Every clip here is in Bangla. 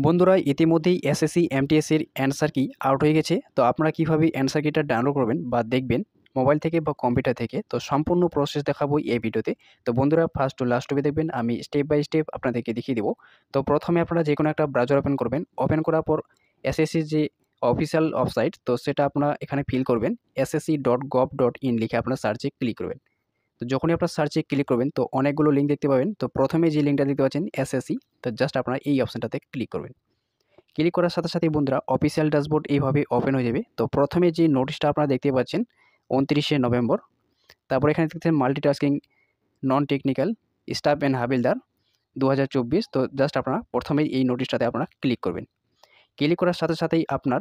বন্ধুরা ইতিমধ্যেই এসএসসি এমটিএস এর অ্যান্সার কি আউট হয়ে গেছে। তো আপনারা কিভাবে অ্যান্সার কিটা ডাউনলোড করবেন বা দেখবেন মোবাইল থেকে বা কম্পিউটার থেকে, তো সম্পূর্ণ প্রসেস দেখাবো এই ভিডিওতে। তো বন্ধুরা ফার্স্ট টু লাস্ট অবধি দেখবেন, আমি স্টেপ বাই স্টেপ আপনাদেরকে দেখিয়ে দেবো। তো প্রথমে আপনারা যে কোনো একটা ব্রাউজার ওপেন করবেন। ওপেন করার পর এসএসসির যে অফিসিয়াল ওয়েবসাইট, তো সেটা আপনারা এখানে ফিল করবেন। ssc.gov.in লিখে আপনারা সার্চে ক্লিক করবেন। তো যখনই আপনার সার্চে ক্লিক করবেন তো অনেকগুলো লিঙ্ক দেখতে পাবেন। তো প্রথমে যে লিঙ্কটা দেখতে পাচ্ছেন এসএসসি, তো জাস্ট আপনারা এই অপশনটাতে ক্লিক করবেন। ক্লিক করার সাথে সাথেই বন্ধুরা অফিসিয়াল ড্যাশবোর্ড এইভাবে ওপেন হয়ে যাবে। তো প্রথমে যে নোটিশটা আপনারা দেখতে পাচ্ছেন 29শে নভেম্বর, তারপর এখানে দেখছেন multitasking non technical staff and havaldar 2024। তো জাস্ট আপনারা প্রথমেই এই নোটিশটাতে আপনারা ক্লিক করবেন। ক্লিক করার সাথে সাথেই আপনার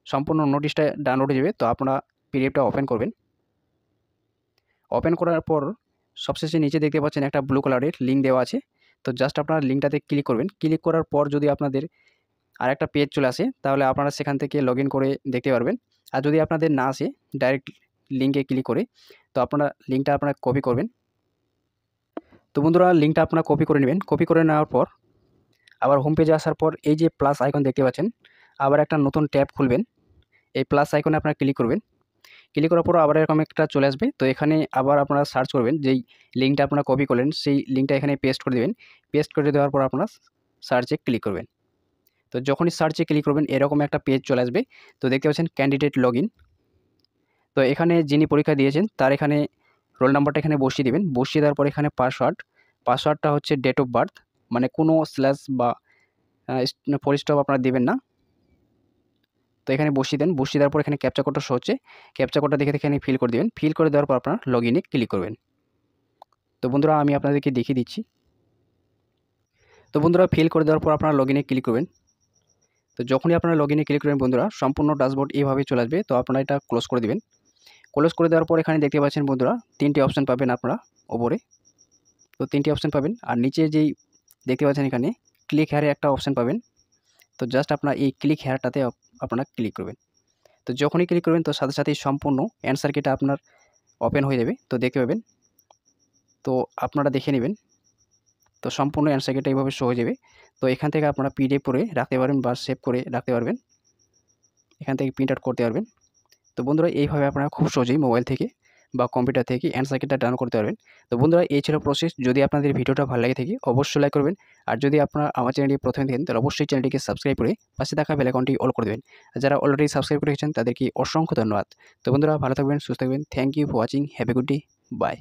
সম্পূর্ণ নোটিশটা ডাউনলোড হয়ে যাবে। তো আপনারা পিডিএফটা ওপেন করবেন। ওপেন করার পর সবশেষে নিচে দেখতে পাচ্ছেন একটা ব্লু কালারের লিঙ্ক দেওয়া আছে। তো জাস্ট আপনারা লিঙ্কটাতে ক্লিক করবেন। ক্লিক করার পর যদি আপনাদের আরেকটা পেজ চলে আসে, তাহলে আপনারা সেখান থেকে লগইন করে দেখতে পারবেন। আর যদি আপনাদের না আসে ডাইরেক্ট লিঙ্কে ক্লিক করে, তো আপনারা লিঙ্কটা আপনারা কপি করবেন। তো বন্ধুরা লিঙ্কটা আপনারা কপি করে নেবেন। কপি করে নেওয়ার পর আবার হোম পেজে আসার পর এই যে প্লাস আইকন দেখতে পাচ্ছেন, আবার একটা নতুন ট্যাব খুলবেন। এই প্লাস আইকনে আপনারা ক্লিক করবেন। ক্লিক করার পর আবার এরকম একটা চলে আসবে। তো এখানে আবার আপনারা সার্চ করবেন, যেই লিঙ্কটা আপনারা কপি করলেন সেই লিঙ্কটা এখানে পেস্ট করে দেবেন। পেস্ট করে দেওয়ার পর আপনারা সার্চে ক্লিক করবেন। তো যখনই সার্চে ক্লিক করবেন এরকম একটা পেজ চলে আসবে। তো দেখতে পাচ্ছেন ক্যান্ডিডেট লগইন। তো এখানে যিনি পরীক্ষা দিয়েছেন তার এখানে রোল নাম্বারটা এখানে বসিয়ে দেবেন। বসিয়ে দেওয়ার পর এখানে পাসওয়ার্ডটা হচ্ছে ডেট অফ বার্থ, মানে কোনো স্ল্যাশ বা ফুল স্টপ আপনারা দেবেন না। তো এখানে বসিয়ে দেন। বসিয়ে দেওয়ার পর এখানে ক্যাপচা কোডটা শো হচ্ছে। ক্যাপচা কোডটা দেখে এখানে ফিল করে দেবেন। ফিল করে দেওয়ার পর আপনারা লগইনে ক্লিক করবেন। তো বন্ধুরা আমি আপনাদেরকে দেখিয়ে দিচ্ছি। তো বন্ধুরা ফিল করে দেওয়ার পর আপনারা লগইনে ক্লিক করবেন। তো যখনই আপনারা লগইনে ক্লিক করবেন বন্ধুরা সম্পূর্ণ ড্যাশবোর্ড এইভাবে চলে আসবে। তো আপনারা এটা ক্লোজ করে দিবেন। ক্লোজ করে দেওয়ার পর এখানে দেখতে পাচ্ছেন বন্ধুরা 3টি অপশন পাবেন আপনারা ওপরে। তো 3টি অপশন পাবেন। আর নিচে যেই দেখতে পাচ্ছেন এখানে ক্লিক হেয়ারে একটা অপশন পাবেন। তো জাস্ট আপনারা এই ক্লিক হেয়ারটাতে আপনারা ক্লিক করবেন। তো যখনই ক্লিক করবেন তো সাথে সাথেই সম্পূর্ণ অ্যান্সার কিটা আপনার ওপেন হয়ে যাবে। তো দেখতে পাবেন। তো আপনারা দেখে নেবেন। তো সম্পূর্ণ অ্যান্সার কিটা এইভাবে শো হয়ে যাবে। তো এখান থেকে আপনারা পিডিএফ করে রাখতে পারবেন বা সেভ করে রাখতে পারবেন। এখান থেকে প্রিন্ট আউট করতে পারবেন। তো বন্ধুরা এইভাবে আপনারা খুব সহজেই মোবাইল থেকে বা কম্পিউটার থেকে অ্যান্সার কিটা ডাউনলোড করতে পারবেন। তো বন্ধুরা এই ছিল প্রসেস। যদি আপনাদের ভিডিওটা ভালো লাগে থাকে অবশ্যই লাইক করবেন। আর যদি আপনারা আমার চ্যানেলটি প্রথমে দেখেন তাহলে অবশ্যই চ্যানেলটিকে সাবস্ক্রাইব করে পাশে থাকা বেল আইকনটি অল করে দেবেন। আর যারা অলরেডি সাবস্ক্রাইব করে রেখেছেন তাদেরকে অসংখ্য ধন্যবাদ। তো বন্ধুরা ভালো থাকবেন, সুস্থ থাকবেন। Thank you for watching. Have a good day. By.